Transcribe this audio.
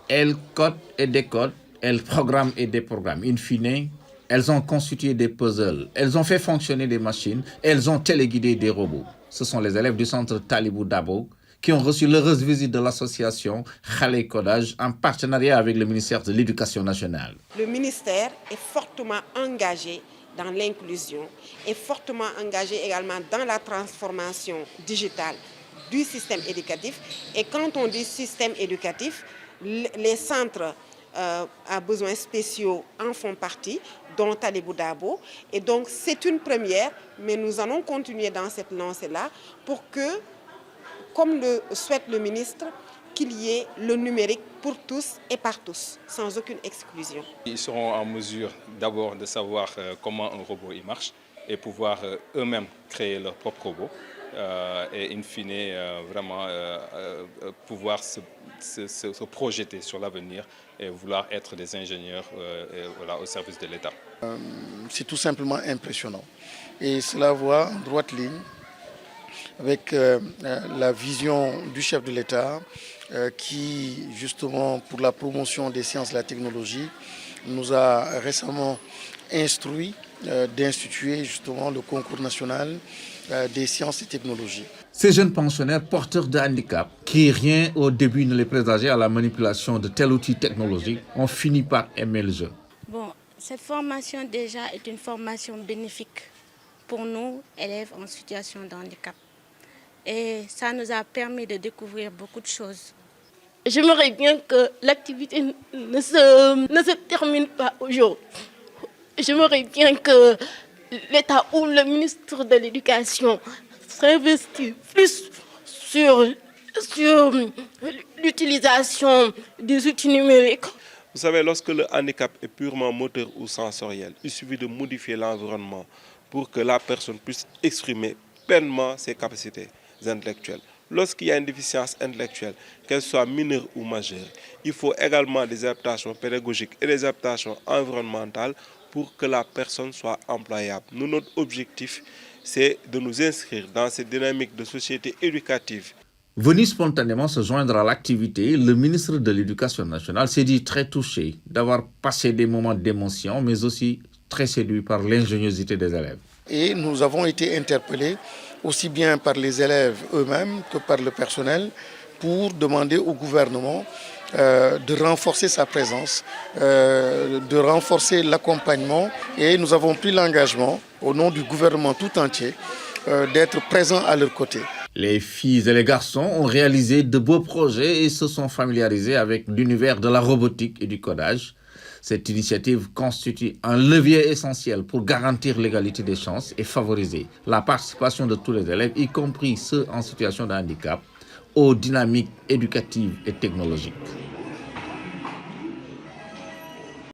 Elles codent et décodent, elles programment et déprogramment. In fine, elles ont constitué des puzzles, elles ont fait fonctionner des machines, elles ont téléguidé des robots. Ce sont les élèves du centre Talibou Dabo qui ont reçu l'heureuse visite de l'association Khalé Codage en partenariat avec le ministère de l'Éducation nationale. Le ministère est fortement engagé dans l'inclusion et fortement engagé également dans la transformation digitale du système éducatif. Et quand on dit système éducatif, les centres à besoins spéciaux en font partie, dont Talibou Dabo. Et donc c'est une première, mais nous allons continuer dans cette lancée-là pour que, comme le souhaite le ministre, qu'il y ait le numérique pour tous et par tous, sans aucune exclusion. Ils seront en mesure d'abord de savoir comment un robot il marche et pouvoir eux-mêmes créer leur propre robot et in fine vraiment pouvoir se projeter sur l'avenir et vouloir être des ingénieurs voilà, au service de l'État. C'est tout simplement impressionnant et cela va en droite ligne avec la vision du chef de l'État qui, justement, pour la promotion des sciences et de la technologie, nous a récemment instruit d'instituer justement le concours national des sciences et technologies. Ces jeunes pensionnaires porteurs de handicap, qui rien au début ne les présageaient à la manipulation de tel outil technologique, ont fini par aimer le jeu. Bon, cette formation déjà est une formation bénéfique pour nous, élèves en situation de handicap. Et ça nous a permis de découvrir beaucoup de choses. J'aimerais bien que l'activité ne se termine pas aujourd'hui. J'aimerais bien que l'État ou le ministre de l'Éducation s'investisse plus sur l'utilisation des outils numériques. Vous savez, lorsque le handicap est purement moteur ou sensoriel, il suffit de modifier l'environnement pour que la personne puisse exprimer pleinement ses capacités intellectuelles. Lorsqu'il y a une déficience intellectuelle, qu'elle soit mineure ou majeure, il faut également des adaptations pédagogiques et des adaptations environnementales pour que la personne soit employable. Nous, notre objectif, c'est de nous inscrire dans cette dynamique de société éducative. Venu spontanément se joindre à l'activité, le ministre de l'Éducation nationale s'est dit très touché d'avoir passé des moments d'émotion, mais aussi très séduit par l'ingéniosité des élèves. Et nous avons été interpellés aussi bien par les élèves eux-mêmes que par le personnel pour demander au gouvernement de renforcer sa présence, de renforcer l'accompagnement. Et nous avons pris l'engagement, au nom du gouvernement tout entier, d'être présents à leur côté. Les filles et les garçons ont réalisé de beaux projets et se sont familiarisés avec l'univers de la robotique et du codage. Cette initiative constitue un levier essentiel pour garantir l'égalité des chances et favoriser la participation de tous les élèves, y compris ceux en situation de handicap, aux dynamiques éducatives et technologiques.